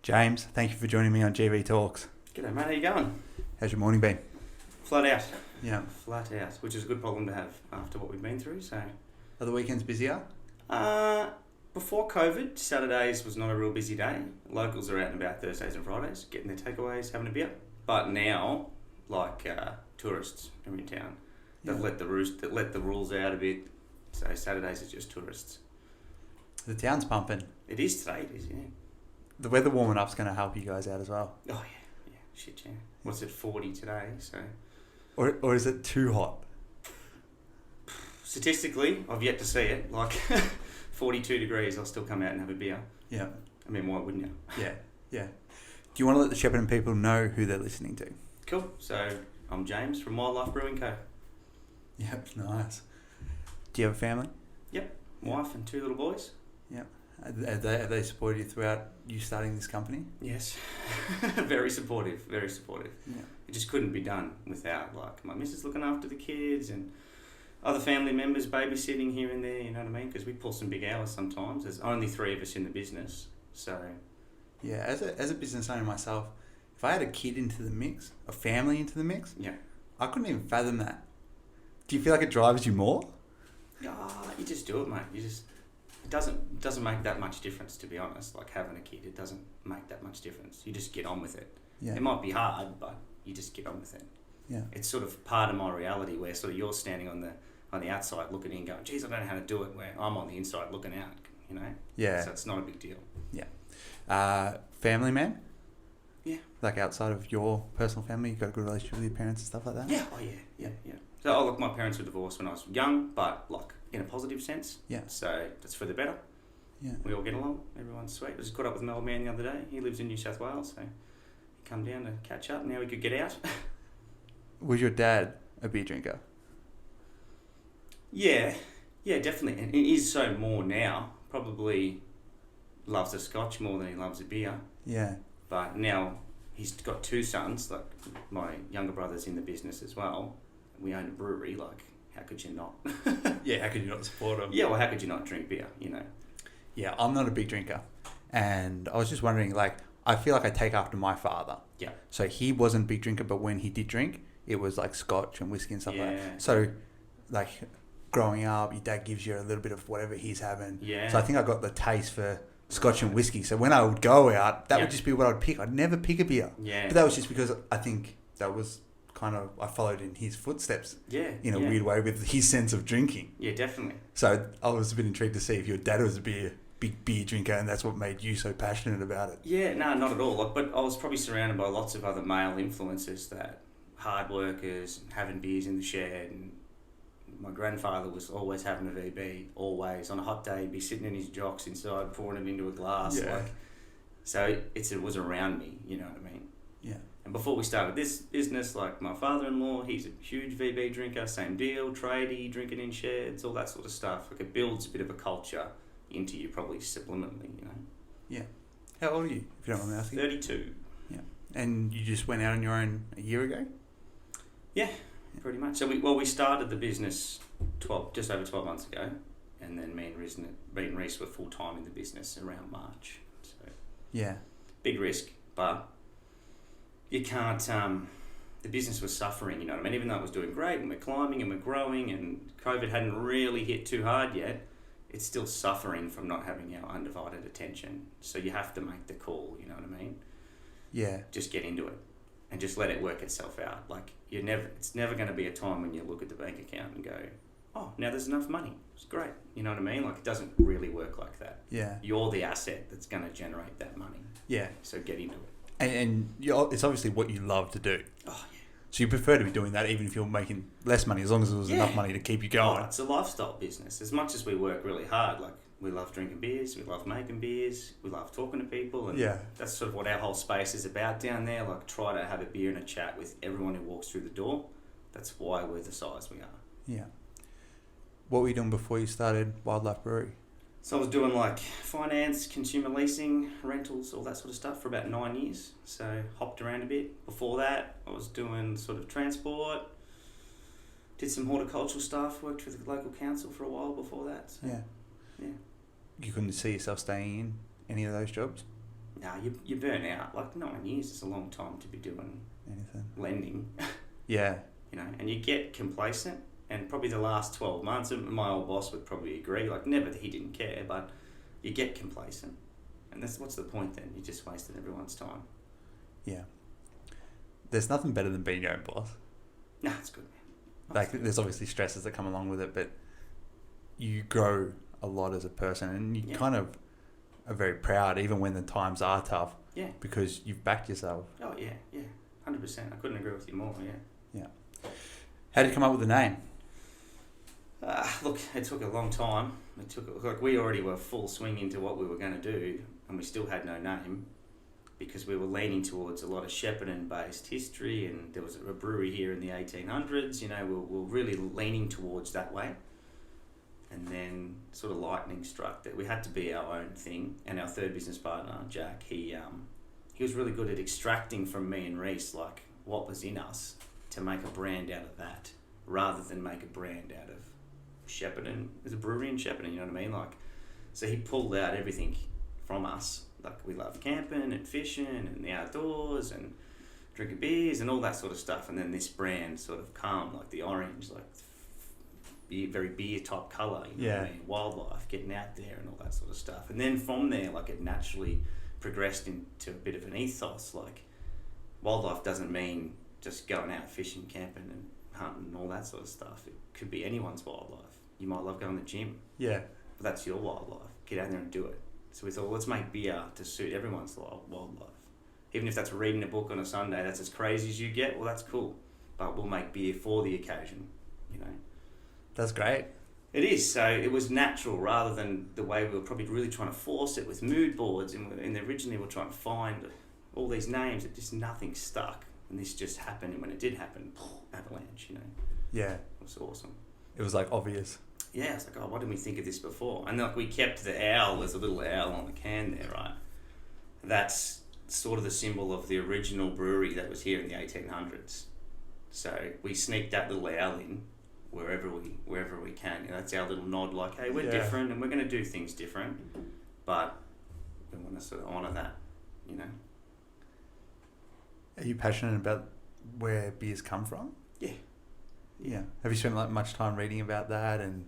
James, thank you for joining me on GV Talks. G'day mate, how you going? How's your morning been? Flat out. Yeah. Flat out, which is a good problem to have after what we've been through. So, Are the weekends busier? before COVID, Saturdays was not a real busy day. Locals are out and about Thursdays and Fridays, getting their takeaways, having a beer. But now, tourists are in town. They've let the rules out a bit. So Saturdays are just tourists. The town's pumping. It is today, it is, yeah. The weather warming up's going to help you guys out as well. Oh yeah, shit, yeah. What's it, 40 today? So Or is it too hot? statistically, I've yet to see it. 42 degrees, I'll still come out and have a beer. Yeah. I mean, why wouldn't you? Yeah. Do you want to let the Shepparton people know who they're listening to? Cool. So I'm James from Wildlife Brewing Co. Yep, nice. Do you have a family? Yep, wife and 2 little boys. Yep. Have they supported you throughout you starting this company? Yes, very supportive, very supportive. Yeah. It just couldn't be done without my missus looking after the kids and other family members babysitting here and there, you know what I mean? Because we pull some big hours sometimes. There's only 3 of us in the business, so... Yeah, as a business owner myself, if I had a kid into the mix, a family into the mix, yeah, I couldn't even fathom that. Do you feel like it drives you more? You just do it, mate. It doesn't make that much difference, to be honest. Like having a kid, it doesn't make that much difference. You just get on with it. Yeah. It might be hard, but you just get on with it. Yeah. It's sort of part of my reality where sort of you're standing on the outside looking in, going, "Geez, I don't know how to do it." Where I'm on the inside looking out, you know. Yeah. So it's not a big deal. Yeah. Family man? Yeah. Like outside of your personal family, you got a good relationship with your parents and stuff like that? Yeah. Oh yeah. So look, my parents were divorced when I was young, but in a positive sense. Yeah. So that's for the better. Yeah. We all get along. Everyone's sweet. I just caught up with an old man the other day. He lives in New South Wales, so he come down to catch up. Now we could get out. Was your dad a beer drinker? Yeah, definitely. And he is so more now. Probably loves a scotch more than he loves a beer. Yeah. But now he's got 2 sons. Like my younger brother's in the business as well. We own a brewery. Like, how could you not? Yeah, how could you not support him? Yeah, well, how could you not drink beer? You know. Yeah, I'm not a big drinker. And I was just wondering, I feel like I take after my father. Yeah. So he wasn't a big drinker, but when he did drink, it was like scotch and whiskey and stuff like Yeah. that. So, growing up, your dad gives you a little bit of whatever he's having. Yeah. So I think I got the taste for scotch and whiskey. So when I would go out, that would just be what I would pick. I'd never pick a beer. Yeah. But that was just because I think that was kind of, I followed in his footsteps. Yeah. In a weird way with his sense of drinking. Yeah, definitely. So I was a bit intrigued to see if your dad was a big beer drinker and that's what made you so passionate about it. Yeah, no, not at all. But I was probably surrounded by lots of other male influences that hard workers, having beers in the shed, and my grandfather was always having a VB, always. On a hot day, he'd be sitting in his jocks inside, pouring it into a glass. Yeah. So it was around me, you know what I mean? Yeah. And before we started this business, my father-in-law, he's a huge VB drinker, same deal, tradie, drinking in sheds, all that sort of stuff. It builds a bit of a culture into you, probably subliminally, you know. Yeah. How old are you, if you don't mind me asking? 32. Yeah. And you just went out on your own a year ago? Yeah, pretty much. So we started the business just over 12 months ago, and then me and Reese were full-time in the business around March. So yeah. Big risk, but you can't... the business was suffering, you know what I mean? Even though it was doing great, and we're climbing and we're growing, and COVID hadn't really hit too hard yet, it's still suffering from not having our undivided attention. So you have to make the call, you know what I mean? Yeah. Just get into it and just let it work itself out. It's never going to be a time when you look at the bank account and go, oh, now there's enough money. It's great. You know what I mean? It doesn't really work like that. Yeah. You're the asset that's going to generate that money. Yeah. So get into it. And it's obviously what you love to do. Oh, yeah. So you prefer to be doing that even if you're making less money, as long as there was enough money to keep you going. Oh, it's a lifestyle business. As much as we work really hard, we love drinking beers, we love making beers, we love talking to people, and that's sort of what our whole space is about down there. Try to have a beer and a chat with everyone who walks through the door. That's why we're the size we are. Yeah. What were you doing before you started Wildlife Brewery? So I was doing finance, consumer leasing, rentals, all that sort of stuff for about 9 years. So hopped around a bit. Before that, I was doing sort of transport, did some horticultural stuff, worked with the local council for a while before that. So, yeah. Yeah. You couldn't see yourself staying in any of those jobs? No, you burn out. Like 9 years is a long time to be doing Anything. lending. Yeah. You know, and you get complacent. And probably the last 12 months, and my old boss would probably agree. Like never that he didn't care, but you get complacent, and what's the point then? You just wasted everyone's time. Yeah. There's nothing better than being your own boss. No, it's good, man. Like, there's obviously stresses that come along with it, but you grow a lot as a person, and you kind of are very proud, even when the times are tough. Yeah. Because you've backed yourself. Oh yeah, 100%. I couldn't agree with you more. Yeah. Yeah. How did you come up with the name? Look, it took a long time. We already were full swing into what we were going to do, and we still had no name because we were leaning towards a lot of Shepparton-based history, and there was a brewery here in the 1800s. You know, we were really leaning towards that way. And then sort of lightning struck that we had to be our own thing. And our third business partner, Jack, he was really good at extracting from me and Reese like what was in us to make a brand out of that, rather than make a brand out of Shepparton. There's a brewery in Shepparton, you know what I mean? Like, so he pulled out everything from us. Like, we love camping and fishing and the outdoors and drinking beers and all that sort of stuff. And then this brand sort of come, like the orange, like very beer type colour, you know what I mean? Wildlife, getting out there and all that sort of stuff. And then from there, like, it naturally progressed into a bit of an ethos. Like, wildlife doesn't mean just going out fishing, camping and hunting and all that sort of stuff. It could be anyone's wildlife. You might love going to the gym. Yeah. But that's your wildlife. Get out there and do it. So we thought, well, let's make beer to suit everyone's wildlife. Even if that's reading a book on a Sunday, that's as crazy as you get, well, that's cool. But we'll make beer for the occasion, you know. That's great. It is. So it was natural rather than the way we were probably really trying to force it with mood boards. And originally we were trying to find all these names that just nothing stuck. And this just happened. And when it did happen, avalanche, you know. Yeah. It was awesome. It was like obvious. Yeah, it's like, oh, why didn't we think of this before? And like we kept the owl, there's a little owl on the can there, right? That's sort of the symbol of the original brewery that was here in the 1800s. So we sneaked that little owl in wherever we can. You know, that's our little nod, like, hey, we're different and we're going to do things different, but we want to sort of honour that, you know. Are you passionate about where beers come from? Yeah. Yeah. Have you spent like much time reading about that and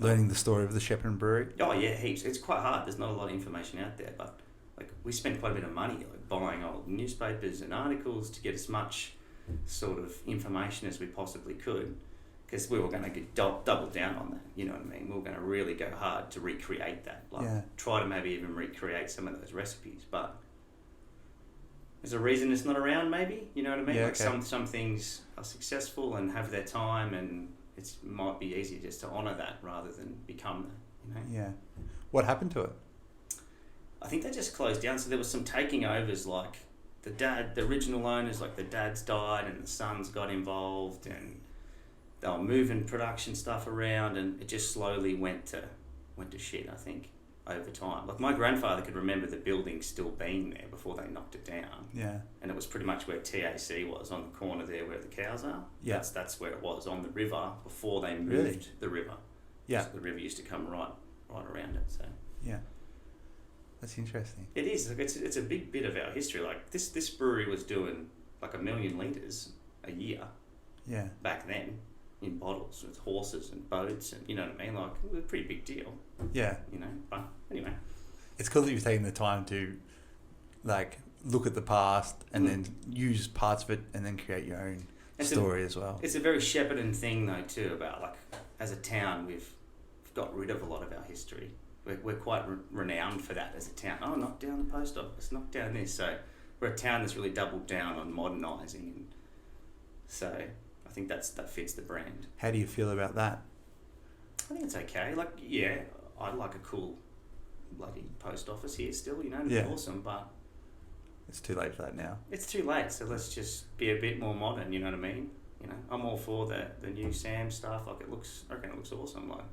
learning the story of the Shepparton brewery? Oh yeah, heaps. It's quite hard. There's not a lot of information out there, but like we spent quite a bit of money like buying old newspapers and articles to get as much sort of information as we possibly could, because we were going to get double down on that. You know what I mean? We were going to really go hard to recreate that. Like try to maybe even recreate some of those recipes, but there's a reason it's not around, maybe. You know what I mean? Yeah, like some things are successful and have their time, and it might be easier just to honour that rather than become that, you know? Yeah. What happened to it? I think they just closed down. So there was some taking overs, like the original owners, like the dads died and the sons got involved, and they were moving production stuff around, and it just slowly went to shit, I think, over time. Like my grandfather could remember the building still being there before they knocked it down. Yeah. And it was pretty much where TAC was, on the corner there where the cows are. Yeah. That's where it was, on the river, before they moved the river. Yeah. So the river used to come right around it. So yeah. That's interesting. It is. Like it's a big bit of our history. Like this brewery was doing like 1 million litres a year. Yeah. Back then, in bottles with horses and boats, and you know what I mean. Like it was a pretty big deal. Yeah. You know. But anyway, it's cool that you've taken the time to like look at the past and then use parts of it and then create your own story as well. It's a very Shepparton thing though too, about like as a town we've got rid of a lot of our history. We're quite renowned for that as a town. Oh, knock down the post office, knock down this. So we're a town that's really doubled down on modernising, and so I think that fits the brand. How do you feel about that? I think it's okay. Like, yeah, I'd like a cool bloody post office here still, you know, it's awesome, but it's too late for that now. It's too late, so let's just be a bit more modern, you know what I mean? You know, I'm all for the new Sam stuff. Like I reckon it looks awesome. Like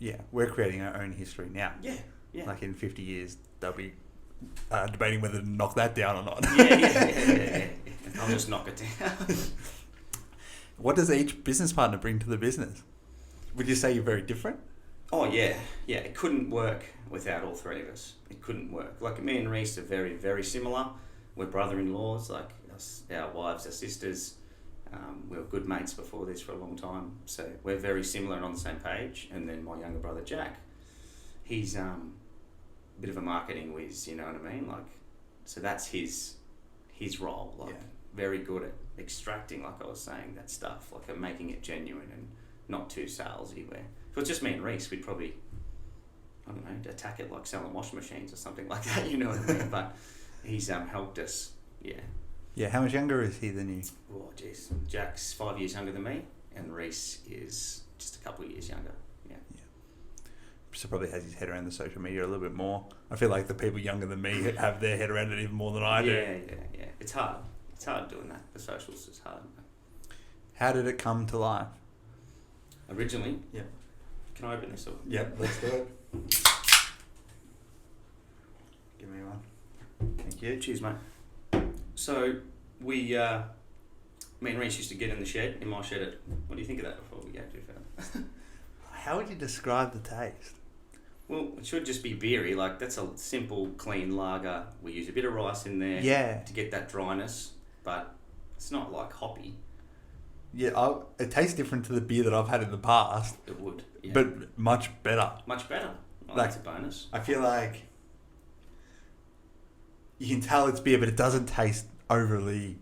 yeah, we're creating our own history now. Yeah. Like in 50 years, they'll be debating whether to knock that down or not. Yeah. I'll just knock it down. What does each business partner bring to the business? Would you say you're very different? Oh yeah, yeah. It couldn't work without all three of us. It couldn't work. Like me and Reese are very, very similar. We're brother-in-laws. Like us, our wives, our sisters. We were good mates before this for a long time. So we're very similar and on the same page. And then my younger brother Jack, he's a bit of a marketing whiz. You know what I mean? Like, so that's his role. Like, very good at extracting, like I was saying, that stuff. Like, at making it genuine and not too salesy. Where if it was just me and Reese, we'd probably, I don't know, attack it like selling washing machines or something like that, you know what I mean? But he's helped us, yeah. Yeah, how much younger is he than you? Oh, jeez. Jack's 5 years younger than me, and Reese is just a couple of years younger, yeah. So probably has his head around the social media a little bit more. I feel like the people younger than me have their head around it even more than I do. Yeah. It's hard. It's hard doing that. The socials is hard. How did it come to life? Originally? Yeah. Can I open this up? Yep, let's do it. Give me one. Thank you. Cheers, mate. So, me and Reese used to get in the shed, in my shed. What do you think of that before we go too far? How would you describe the taste? Well, it should just be beery. Like, that's a simple, clean lager. We use a bit of rice in there to get that dryness, but it's not like hoppy. Yeah, it tastes different to the beer that I've had in the past. It would, yeah. But much better. Much better. Well, like, that's a bonus. I feel like you can tell it's beer, but it doesn't taste overly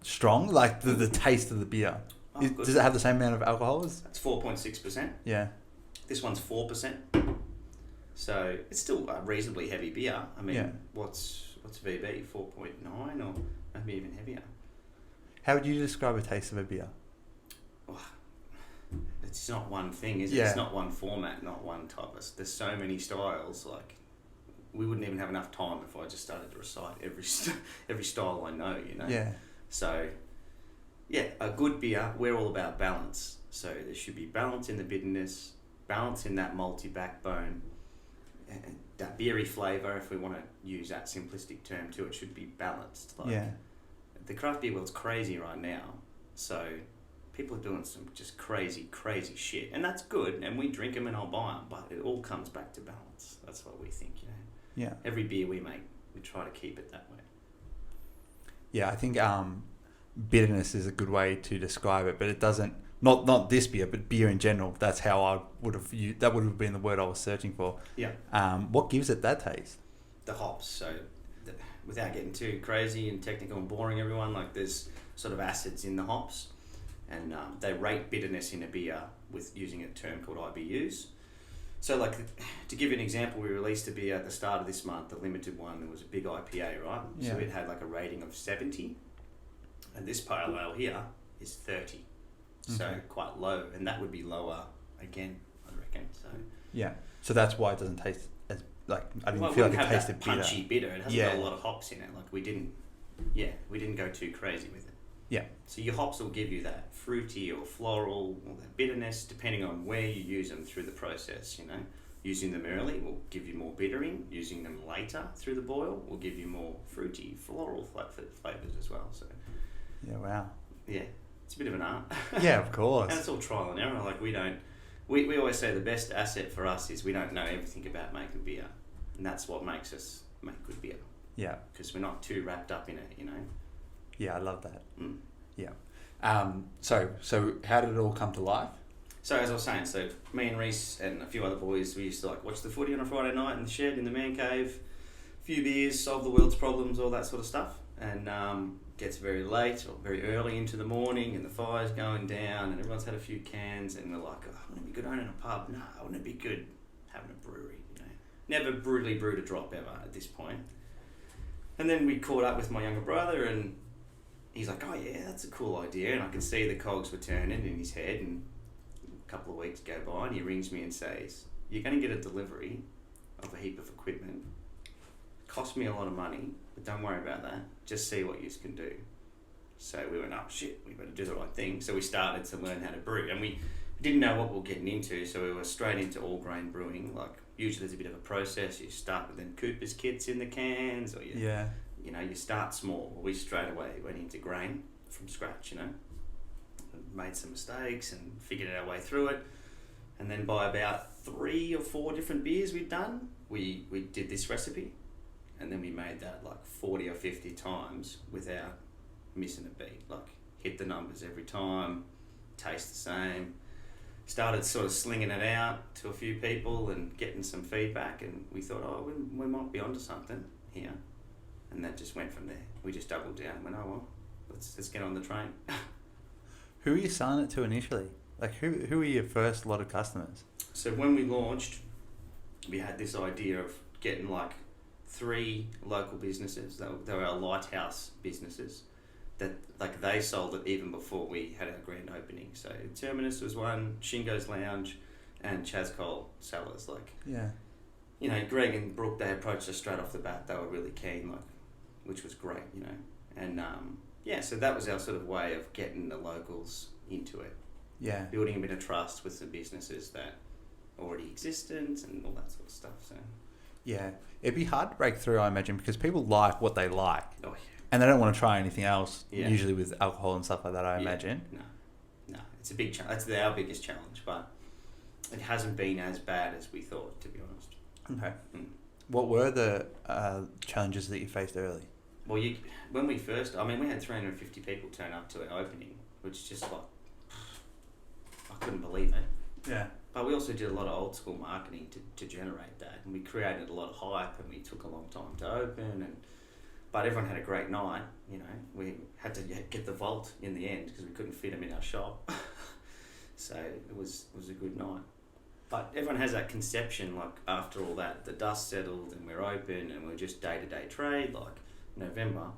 strong. Like the taste of the beer. Does it have the same amount of alcohol? It's 4.6%. Yeah. This one's 4%. So it's still a reasonably heavy beer. I mean, what's VB? 4.9 or maybe even heavier. How would you describe a taste of a beer? Oh, it's not one thing, is it? Yeah. It's not one format, not one type of... There's so many styles, like... We wouldn't even have enough time if I just started to recite every style I know, you know? Yeah. So, yeah, a good beer, we're all about balance. So there should be balance in the bitterness, balance in that malty backbone, and that beery flavour, if we want to use that simplistic term too, it should be balanced. Like, the craft beer world's crazy right now, so people are doing some just crazy shit, and that's good, and we drink them and I'll buy them, but it all comes back to balance. That's what we think, you know. Yeah. Every beer we make, we try to keep it that way. Yeah, I think bitterness is a good way to describe it, but it doesn't. Not this beer, but beer in general. That's how I would have used. That would have been the word I was searching for. Yeah. What gives it that taste? The hops. So, without getting too crazy and technical and boring, everyone, like there's sort of acids in the hops, and they rate bitterness in a beer with using a term called IBUs. So, like, to give you an example, we released a beer at the start of this month, the limited one. There was a big IPA, right? Yeah. So it had like a rating of 70, and this pale ale here is 30. So quite low, and that would be lower again, I reckon. So yeah, so that's why it doesn't taste as like I didn't well, feel it like it have tasted that punchy bitter. It hasn't got a lot of hops in it. Like we didn't go too crazy with it. Yeah. So your hops will give you that fruity or floral or that bitterness, depending on where you use them through the process. You know, using them early will give you more bittering. Using them later through the boil will give you more fruity, floral flavors as well. So yeah, wow. Yeah. It's a bit of an art. Yeah, of course. And it's all trial and error. Like we always say the best asset for us is we don't know everything about making beer, and that's what makes us make good beer. Yeah. Because we're not too wrapped up in it, you know. Yeah, I love that. Yeah. So how did it all come to life? So as I was saying, so me and Reese and a few other boys, we used to like watch the footy on a Friday night in the shed in the man cave, a few beers, solve the world's problems, all that sort of stuff, and gets very late or very early into the morning and the fire's going down and everyone's had a few cans and we're like, oh, wouldn't it be good owning a pub? No, wouldn't it be good having a brewery? You know, never brutally brewed a drop ever at this point. And then we caught up with my younger brother and he's like, oh yeah, that's a cool idea. And I could see the cogs were turning in his head, and a couple of weeks go by and he rings me and says, you're going to get a delivery of a heap of equipment. Cost me a lot of money, but don't worry about that. Just see what you can do. So we went, oh shit, we better do the right thing. So we started to learn how to brew, and we didn't know what we were getting into, so we were straight into all grain brewing. Like usually there's a bit of a process. You start with them Cooper's kits in the cans, or you start small. We straight away went into grain from scratch, you know. Made some mistakes and figured our way through it. And then by about 3 or 4 different beers we'd done, we did this recipe, and then we made that like 40 or 50 times without missing a beat. Like, hit the numbers every time, taste the same. Started sort of slinging it out to a few people and getting some feedback, and we thought, oh, we might be onto something here. And that just went from there. We just doubled down and went, oh well, let's get on the train. Who were you selling it to initially? Like, who were your first lot of customers? So when we launched, we had this idea of getting like 3 local businesses. They were our lighthouse businesses that like they sold it even before we had our grand opening. So Terminus was one, Shingo's Lounge, and Chaz Cole Cellars. Like, Yeah. you know, Greg and Brooke, they approached us straight off the bat. They were really keen, like, which was great, you know. And yeah, so that was our sort of way of getting the locals into it. Yeah. Building a bit of trust with some businesses that already existed and all that sort of stuff. So Yeah. It'd be hard to break through, I imagine, because people like what they like. oh yeah. And they don't want to try anything else, Yeah. usually with alcohol and stuff like that, I Yeah. imagine. No, it's a big challenge. That's our biggest challenge, but it hasn't been as bad as we thought, to be honest. Okay. Mm. What were the challenges that you faced early? Well, when we first, I mean, we had 350 people turn up to our opening, which just like, I couldn't believe it. Yeah. But we also did a lot of old school marketing to generate that, and we created a lot of hype, and we took a long time to open, but everyone had a great night. You know, we had to get the vault in the end because we couldn't fit them in our shop. So it was a good night. But everyone has that conception, like after all that, the dust settled and we're open and we're just day-to-day trade, like November,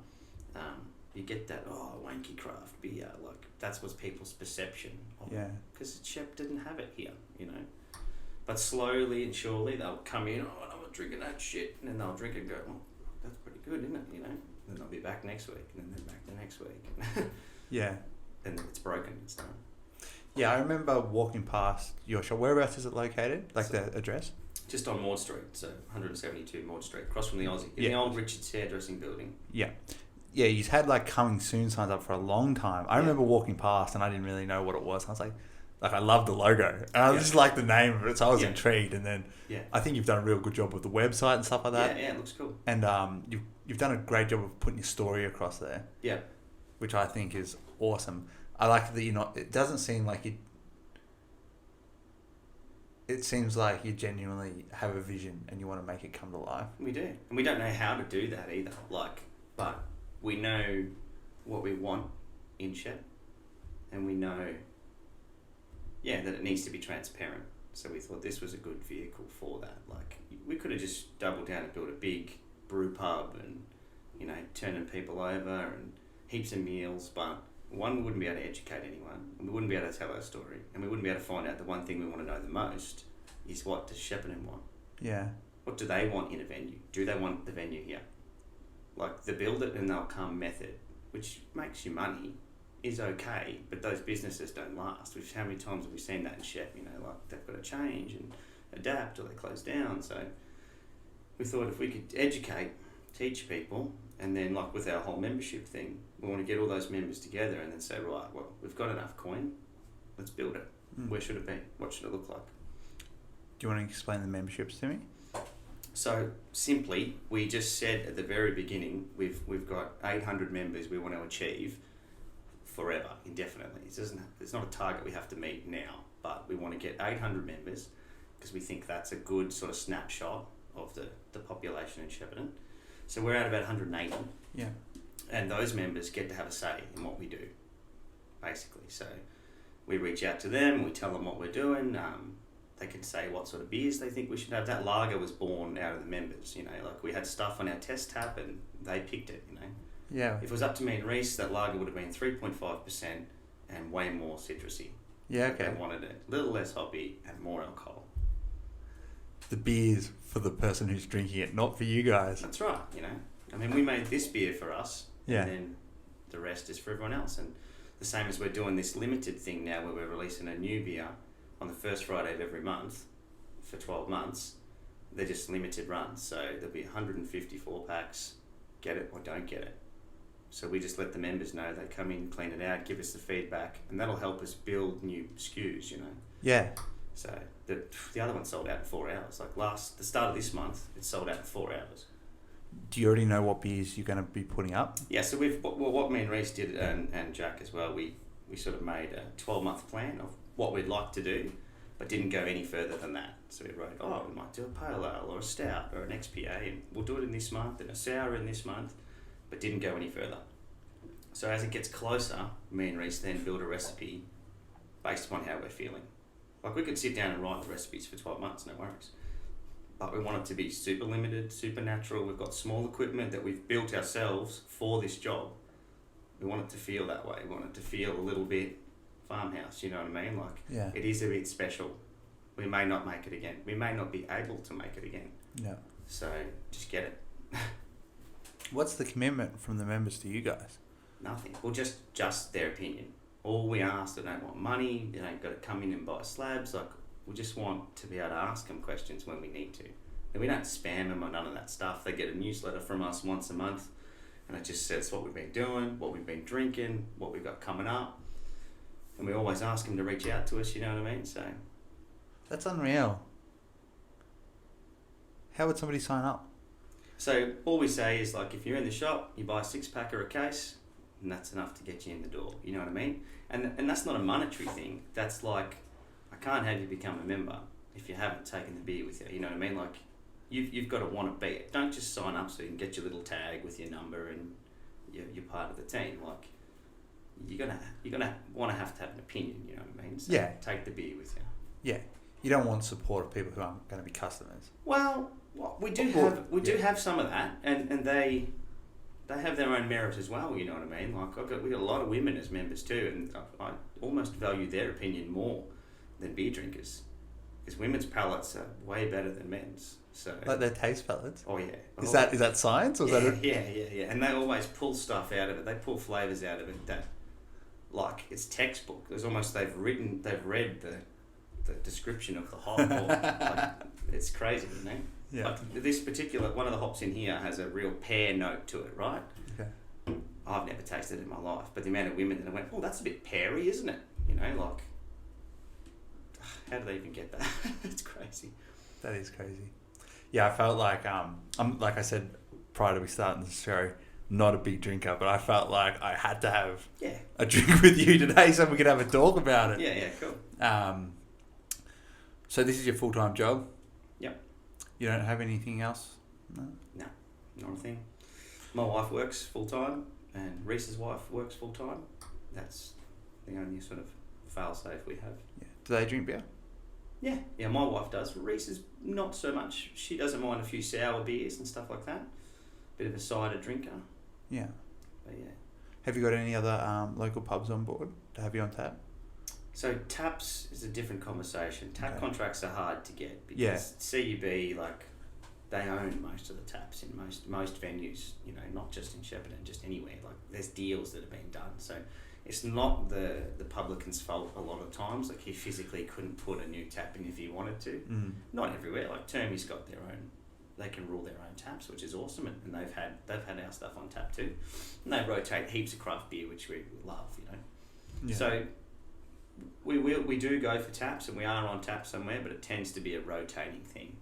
you get that, oh, wanky craft beer, like that's what's people's perception of it. Yeah. Because Shep didn't have it here, you know. But slowly and surely they'll come in, oh, I'm not drinking that shit, and then they'll drink it and go, oh, that's pretty good, isn't it, you know. And then they'll be back next week, and then they're back the next week. Yeah. And it's broken, it's done. Yeah, I remember walking past your shop. Whereabouts is it located? Like So- the address? Just on Maud Street, so 172 Maud Street, across from the Aussie, in Yeah. the old Richard's hairdressing building. Yeah. Yeah, you've had like coming soon signs up for a long time. I remember walking past and I didn't really know what it was. I was like I loved the logo. And I just liked the name of it, so I was intrigued. And then I think you've done a real good job with the website and stuff like that. Yeah, it looks cool. And you've done a great job of putting your story across there. Yeah. Which I think is awesome. I like that you're not. It doesn't seem like you. It seems like you genuinely have a vision and you want to make it come to life. We do. And we don't know how to do that either. Like, but we know what we want in Shep, and we know, that it needs to be transparent. So we thought this was a good vehicle for that. Like, we could have just doubled down and built a big brew pub and, you know, turning people over and heaps of meals, but one, we wouldn't be able to educate anyone, and we wouldn't be able to tell our story, and we wouldn't be able to find out the one thing we want to know the most is what does Shepparton want? Yeah. What do they want in a venue? Do they want the venue here? Like, the build it and they'll come method, which makes you money, is okay, but those businesses don't last. How many times have we seen that in Shep? You know, like, they've got to change and adapt or they close down. So we thought if we could educate, teach people, and then, like with our whole membership thing, we want to get all those members together and then say, right, well, we've got enough coin, let's build it. Where should it be? What should it look like? Do you want to explain the memberships to me? So simply, we just said at the very beginning, we've got 800 members we want to achieve forever, indefinitely. It's not a target we have to meet now, but we want to get 800 members because we think that's a good sort of snapshot of the population in Shepparton. So we're at about 180. Yeah. And those members get to have a say in what we do, basically. So we reach out to them, we tell them what we're doing. They can say what sort of beers they think we should have. That lager was born out of the members, you know, like we had stuff on our test tap and they picked it, you know. Yeah. If it was up to me and Reese, that lager would have been 3.5% and way more citrusy. Yeah, okay. They wanted it a little less hoppy and more alcohol. The beer's for the person who's drinking it, not for you guys. That's right, you know. I mean, we made this beer for us, Yeah. and then the rest is for everyone else. And the same as we're doing this limited thing now where we're releasing a new beer on the first Friday of every month for 12 months. They're just limited runs, so there'll be 154 packs, get it or don't get it. So we just let the members know, they come in, clean it out, give us the feedback, and that'll help us build new SKUs, you know. Yeah. So the other one sold out in 4 hours. Like the start of this month, it sold out in 4 hours. Do you already know what beers you're going to be putting up? Yeah, so what me and Reece did, and Jack as well, we sort of made a 12-month plan of what we'd like to do, but didn't go any further than that. So we wrote, we might do a pale ale or a stout or an XPA, and we'll do it in this month, and a sour in this month, but didn't go any further. So as it gets closer, me and Reece then build a recipe based upon how we're feeling. Like, we could sit down and write the recipes for 12 months, no worries. But we want it to be super limited, super natural. We've got small equipment that we've built ourselves for this job. We want it to feel that way. We want it to feel a little bit farmhouse, you know what I mean? Like, yeah. It is a bit special. We may not make it again. We may not be able to make it again. Yeah. So just get it. What's the commitment from the members to you guys? Nothing. Well, just their opinion. All we ask, they don't want money. They don't got to come in and buy slabs. Like, we just want to be able to ask them questions when we need to. And we don't spam them or none of that stuff. They get a newsletter from us once a month, and it just says what we've been doing, what we've been drinking, what we've got coming up. And we always ask them to reach out to us, you know what I mean? So that's unreal. How would somebody sign up? So all we say is, like, if you're in the shop, you buy a 6-pack or a case, and that's enough to get you in the door, you know what I mean? And that's not a monetary thing. That's like, I can't have you become a member if you haven't taken the beer with you, you know what I mean? Like, you've got to want to be it. Don't just sign up so you can get your little tag with your number and you're part of the team. Like, you're gonna want to have an opinion, you know what I mean? So yeah. Take the beer with you. Yeah. You don't want support of people who aren't going to be customers. Well, we do have some of that, and they have their own merit as well, you know what I mean? Like, we got a lot of women as members too, and I almost value their opinion more than beer drinkers, because women's palates are way better than men's. So, like their taste palates? Oh yeah. Is that science? Or yeah. And they always pull stuff out of it. They pull flavours out of it that, like, it's textbook. There's almost they've read the description of the hop. Or, like, it's crazy, you know? Yeah. Like, this particular, one of the hops in here has a real pear note to it, right? Okay. I've never tasted it in my life, but the amount of women that went, oh, that's a bit peary, isn't it? You know, like, how do they even get that? It's crazy. That is crazy. Yeah, I felt like, I'm like I said prior to we starting the show, not a big drinker, but I felt like I had to have a drink with you today so we could have a talk about it. Yeah, cool. So this is your full-time job? Yep. You don't have anything else? No, not a thing. My wife works full-time, and Reece's wife works full-time. That's the only sort of fail-safe we have. Yeah. Do they drink beer? Yeah, my wife does. Reece is not so much. She doesn't mind a few sour beers and stuff like that. Bit of a cider drinker. Yeah. But yeah. Have you got any other local pubs on board to have you on tap? So taps is a different conversation. Tap contracts are hard to get because CUB, like, they own most of the taps in most venues, you know, not just in Shepparton, just anywhere. Like, there's deals that have been done. So it's not the publican's fault a lot of times. Like, he physically couldn't put a new tap in if he wanted to. Mm. Not everywhere. Like, Termy's got their own. They can rule their own taps, which is awesome, and they've had our stuff on tap too. And they rotate heaps of craft beer, which we love, you know. Yeah. So we do go for taps, and we are on tap somewhere, but it tends to be a rotating thing.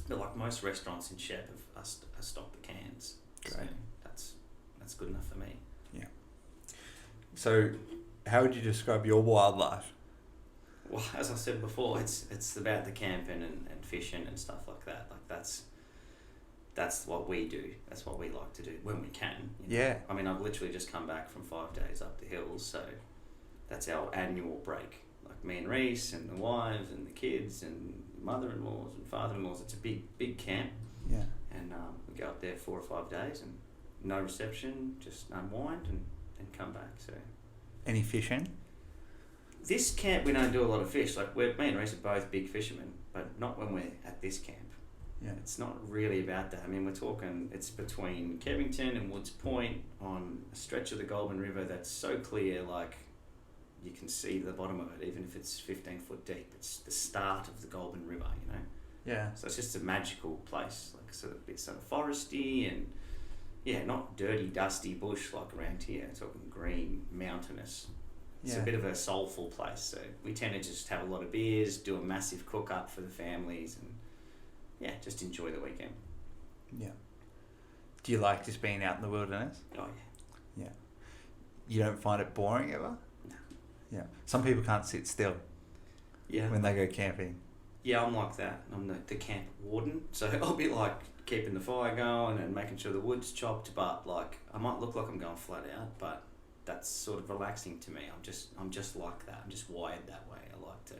But like most restaurants in Shep have stocked the cans. Great. So that's good enough for me. Yeah. So, how would you describe your wildlife? Well, as I said before, it's about the camping and fishing and stuff like that. Like, that's what we do. That's what we like to do when we can. You know? Yeah. I mean, I've literally just come back from 5 days up the hills, so that's our annual break. Like, me and Reece and the wives and the kids and mother-in-laws and father-in-laws. It's a big camp. Yeah. And we go up there 4 or 5 days and no reception, just unwind and come back. So. Any fishing? This camp, we don't do a lot of fish. Like, me and Reece are both big fishermen, but not when we're at this camp. Yeah. It's not really about that. I mean, we're talking, it's between Kevington and Woods Point on a stretch of the Goulburn River that's so clear, like, you can see the bottom of it, even if it's 15 foot deep. It's the start of the Goulburn River, you know? Yeah. So it's just a magical place, like, sort of a bit sort of foresty and, yeah, not dirty, dusty bush like around here. It's talking green, mountainous. It's a bit of a soulful place. So we tend to just have a lot of beers, do a massive cook up for the families, and just enjoy the weekend. Yeah. Do you like just being out in the wilderness? Oh yeah. Yeah. You don't find it boring ever? No. Yeah. Some people can't sit still. Yeah. When they go camping. Yeah, I'm like that. I'm the camp warden, so I'll be like keeping the fire going and making sure the wood's chopped. But like, I might look like I'm going flat out, but that's sort of relaxing to me. I'm just like that. I'm just wired that way. I like to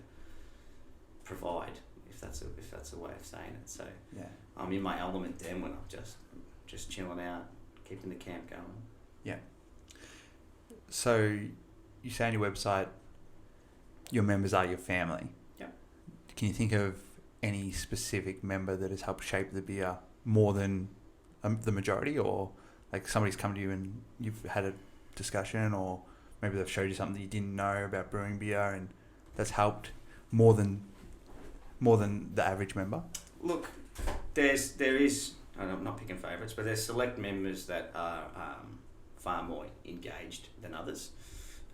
provide, if that's a way of saying it. So yeah, I'm in my element then when I'm just chilling out, keeping the camp going. Yeah. So you say on your website, your members are your family. Yeah. Can you think of any specific member that has helped shape the beer more than the majority, or like somebody's come to you and you've had a discussion, or maybe they've showed you something that you didn't know about brewing beer and that's helped more than the average member? Look, there is, I'm not picking favourites, but there's select members that are far more engaged than others.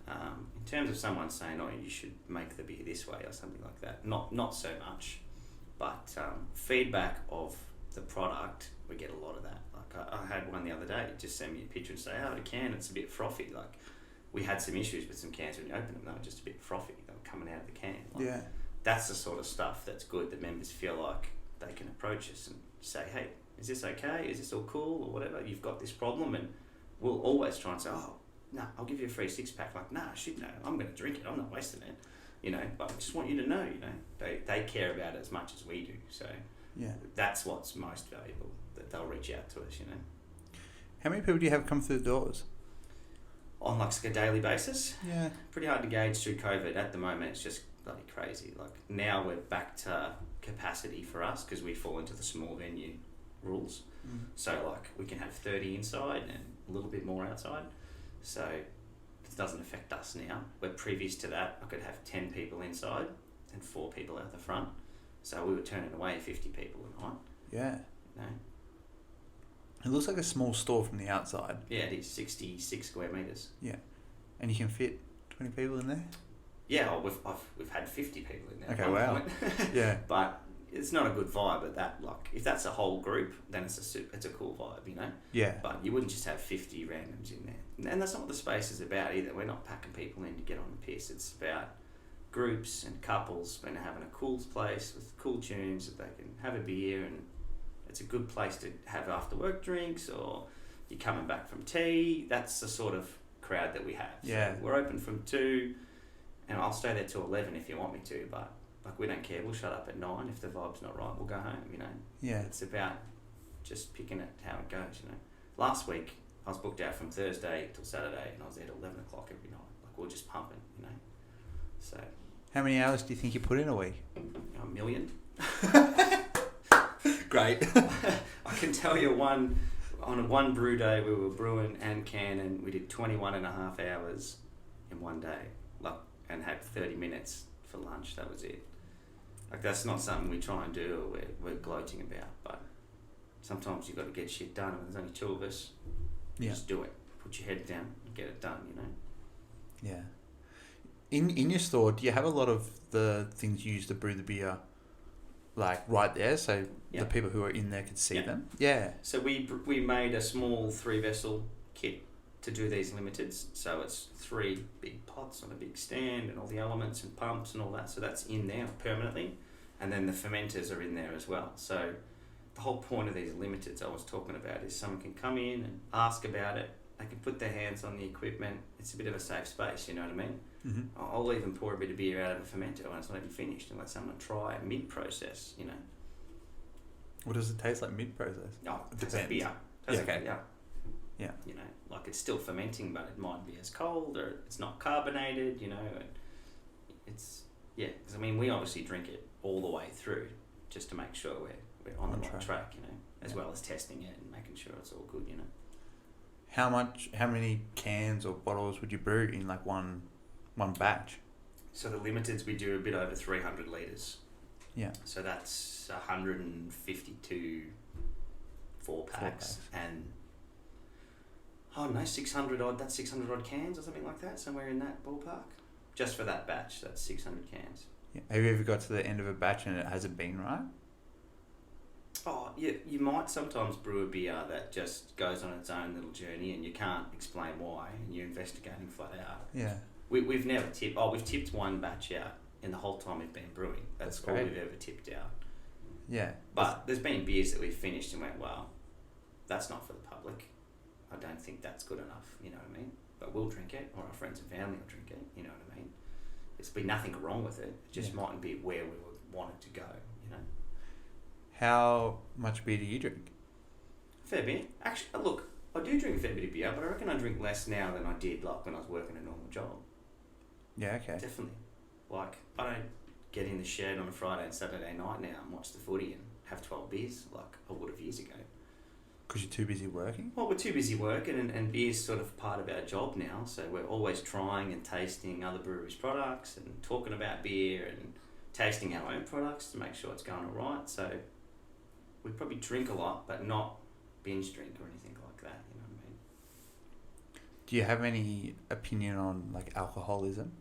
In terms of someone saying, "Oh, you should make the beer this way" or something like that, not so much. But feedback of the product, we get a lot of that. Like I had one the other day, just send me a picture and say, "Oh, the can, it's a bit frothy." Like we had some issues with some cans when you open them; they were just a bit frothy. They were coming out of the can. Like, yeah. That's the sort of stuff that's good that members feel like they can approach us and say, "Hey, is this okay? Is this all cool?" or whatever. You've got this problem, and we'll always try and say, "Oh, no, I'll give you a free 6-pack." Like, nah, shit, no, I'm going to drink it. I'm not wasting it. But I just want you to know, they care about it as much as we do. So yeah, that's what's most valuable, that they'll reach out to us, How many people do you have come through the doors? On like a daily basis? Yeah. Pretty hard to gauge through COVID. At the moment, it's just bloody crazy. Like now we're back to capacity for us because we fall into the small venue rules. Mm. So like we can have 30 inside and a little bit more outside. So it doesn't affect us now. Where previous to that, I could have 10 people inside and 4 people out the front. So we were turning away 50 people a night. Yeah. No. It looks like a small store from the outside. Yeah, it is 66 square metres. Yeah. And you can fit 20 people in there? Yeah, we've had 50 people in there. Okay, wow. Yeah. But it's not a good vibe at that. Like, if that's a whole group, then it's a cool vibe, Yeah. But you wouldn't just have 50 randoms in there. And that's not what the space is about either. We're not packing people in to get on the piss. It's about groups and couples when they're having a cool place with cool tunes that they can have a beer, and it's a good place to have after work drinks, or you're coming back from tea. That's the sort of crowd that we have. Yeah. So we're open from 2, and I'll stay there till 11 if you want me to, but like we don't care. We'll shut up at 9 if the vibe's not right. We'll go home. Yeah. It's about just picking it how it goes. Last week I was booked out from Thursday till Saturday, and I was there till 11 o'clock every night. Like we're just pumping. So. How many hours do you think you put in a week? 1 million. Great. I can tell you on one brew day we were brewing and canning. We did 21.5 hours in one day, and had 30 minutes for lunch. That was it. Like that's not something we try and do or we're gloating about, but sometimes you've got to get shit done. When there's only 2 of us, just do it. Put your head down and get it done. Yeah. In your store, do you have a lot of the things you use to brew the beer, like right there, so the people who are in there could see them? Yeah. So we made a small 3-vessel kit to do these limiteds. So it's 3 big pots on a big stand and all the elements and pumps and all that. So that's in there permanently. And then the fermenters are in there as well. So the whole point of these limiteds I was talking about is someone can come in and ask about it. They can put their hands on the equipment. It's a bit of a safe space, you know what I mean? Mm-hmm. I'll even pour a bit of beer out of a fermenter when it's not even finished and let someone try it mid-process, What does it taste like mid-process? Oh, It it's depends. beer. Yeah, okay. Yeah. Like it's still fermenting, but it might be as cold, or it's not carbonated, and it's, because we obviously drink it all the way through just to make sure we're on the right track, as well as testing it and making sure it's all good, How many cans or bottles would you brew in like one batch? So the limiteds, we do a bit over 300 litres. Yeah. So that's 152 4-packs and Oh no, 600 odd. That's 600 odd cans or something like that. Somewhere in that ballpark. Just for that batch, that's 600 cans. Yeah. Have you ever got to the end of a batch and it hasn't been right? Oh, you might sometimes brew a beer that just goes on its own little journey and you can't explain why and you're investigating flat out. Yeah. We've never tipped... Oh, we've tipped one batch out in the whole time we've been brewing. That's all we've ever tipped out. Yeah. But there's been beers that we've finished and went, well, that's not for the public. I don't think that's good enough, you know what I mean? But we'll drink it, or our friends and family will drink it, you know what I mean? There's been nothing wrong with it. It just mightn't be where we would want it to go, you know? How much beer do you drink? Fair bit. Actually, look, I do drink a fair bit of beer, but I reckon I drink less now than I did like when I was working a normal job. Yeah, okay. Definitely. Like, I don't get in the shed on a Friday and Saturday night now and watch the footy and have 12 beers like I would have years ago. Because you're too busy working? Well, we're too busy working and beer's sort of part of our job now, so we're always trying and tasting other breweries' products and talking about beer and tasting our own products to make sure it's going all right. So we probably drink a lot, but not binge drink or anything like that, you know what I mean? Do you have any opinion on like alcoholism?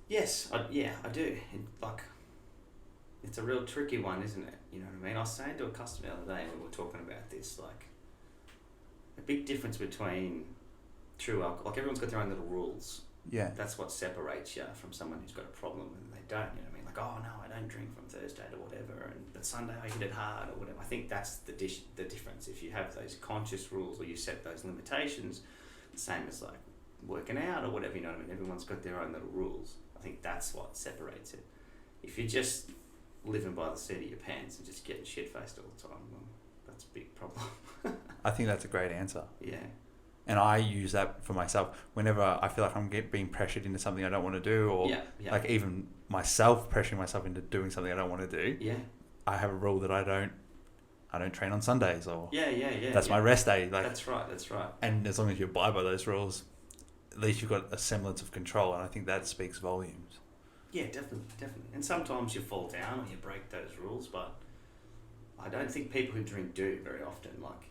Yes, I do. It's a real tricky one, isn't it? You know what I mean? I was saying to a customer the other day when we were talking about this, like, a big difference between true alcohol, like everyone's got their own little rules. Yeah. That's what separates you from someone who's got a problem and they don't, you know what I mean? Like, oh no, I don't drink from Thursday to whatever, but Sunday I hit it hard or whatever. I think that's the difference. If you have those conscious rules or you set those limitations, the same as like working out or whatever, you know what I mean? Everyone's got their own little rules. I think that's what separates it. If you're just living by the seat of your pants and just getting shit-faced all the time, well, that's a big problem. I think that's a great answer. Yeah. And I use that for myself whenever I feel like I'm being pressured into something I don't want to do, or like even myself pressuring myself into doing something I don't want to do. Yeah. I have a rule that I don't train on Sundays, or yeah. That's my rest day. Like, that's right. And as long as you abide by those rules, at least you've got a semblance of control, and I think that speaks volumes. Yeah, definitely. And sometimes you fall down or you break those rules, but I don't think people who drink do very often. Like,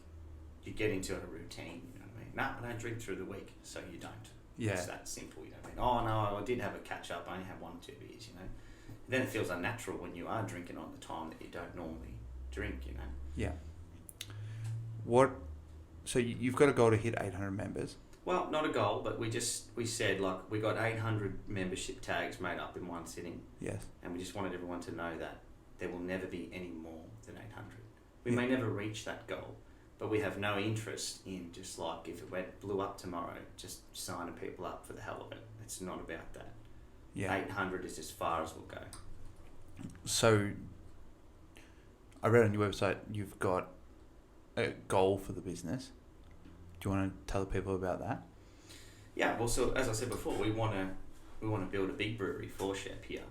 you get into a routine, you know what I mean? No, I don't drink through the week, so you don't. Yeah. It's that simple, you know what I mean? Oh no, I did have a catch up, I only had 1 or 2 beers, you know? Then it feels unnatural when you are drinking on the time that you don't normally drink, you know? Yeah. So you've got a goal to hit 800 members? Well, not a goal, but we said, like, we got 800 membership tags made up in one sitting. Yes. And we just wanted everyone to know that there will never be any more than 800. We may never reach that goal, but we have no interest in just like if it blew up tomorrow, just signing people up for the hell of it. It's not about that. Yeah. 800 is as far as we'll go. So I read on your website you've got a goal for the business. Do you want to tell the people about that? Yeah, well, so as I said before, we want to build a big brewery for Shep here.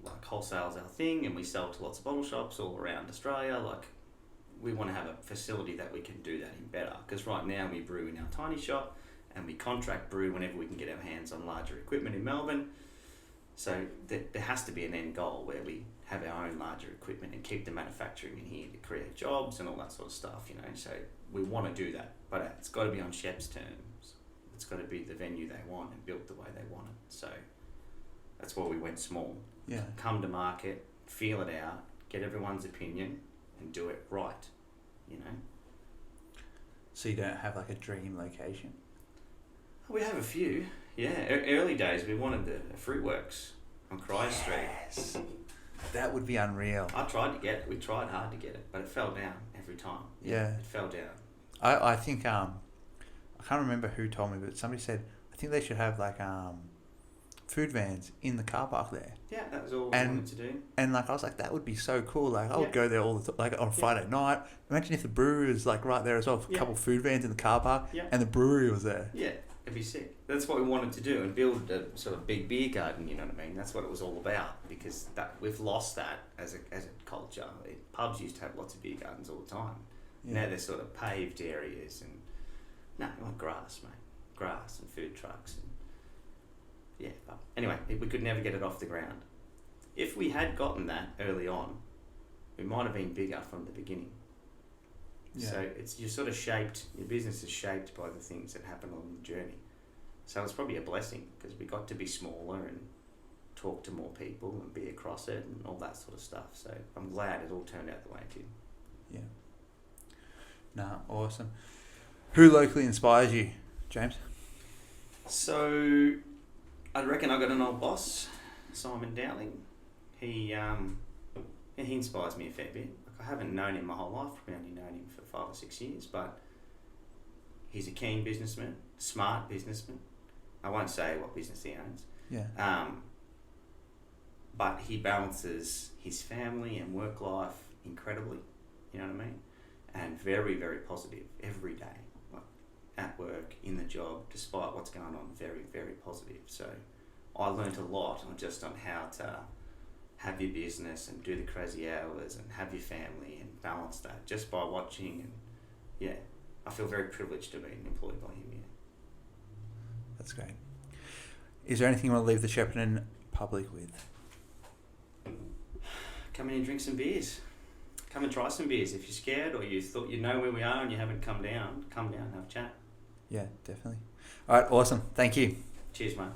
Like, wholesale's our thing, and we sell to lots of bottle shops all around Australia. Like, we want to have a facility that we can do that in better. Because right now we brew in our tiny shop, and we contract brew whenever we can get our hands on larger equipment in Melbourne. So there has to be an end goal where we have our own larger equipment and keep the manufacturing in here to create jobs and all that sort of stuff, you know. So we want to do that, but it's got to be on Shep's terms. It's got to be the venue they want and built the way they want it. So that's why we went small. Yeah. Come to market, feel it out, get everyone's opinion, and do it right, you know. So you don't have like a dream location? We have a few, yeah. Early days, we wanted the Fruitworks on Cryer Street. Yes. That would be unreal. I tried to get it. We tried hard to get it, but it fell down every time. Yeah. It fell down. I think, I can't remember who told me, but somebody said, I think they should have like food vans in the car park there. Yeah, that was all we wanted to do. And like I was like, that would be so cool. Like I would go there all the time, like on Friday night. Imagine if the brewery was like right there as well, a couple of food vans in the car park, and the brewery was there. Yeah, it'd be sick. That's what we wanted to do, and build a sort of big beer garden. You know what I mean? That's what it was all about, because we've lost that as a culture. Pubs used to have lots of beer gardens all the time. Yeah. Now they're sort of paved areas, and we want grass, mate. Grass and food trucks and. Yeah, but anyway, we could never get it off the ground. If we had gotten that early on, we might have been bigger from the beginning. Yeah. So you're sort of shaped. Your business is shaped by the things that happen on the journey. So it's probably a blessing because we got to be smaller and talk to more people and be across it and all that sort of stuff. So I'm glad it all turned out the way it did. Yeah. Nah, awesome. Who locally inspires you, James? So I reckon I got an old boss, Simon Dowling. He inspires me a fair bit. I haven't known him my whole life. I've only known him for 5 or 6 years, but he's a keen businessman, smart businessman. I won't say what business he owns. Yeah. But he balances his family and work life incredibly. You know what I mean? And very, very positive every day. Like at work, in the job, despite what's going on, very, very positive. So I learnt a lot on how to have your business and do the crazy hours and have your family and balance that just by watching. And yeah, I feel very privileged to be employed by him. Yeah. That's great. Is there anything you want to leave the Shepparton public with? Come in and drink some beers. Come and try some beers. If you're scared or you thought you know where we are and you haven't come down and have a chat. Yeah, definitely. All right, awesome. Thank you. Cheers, mate.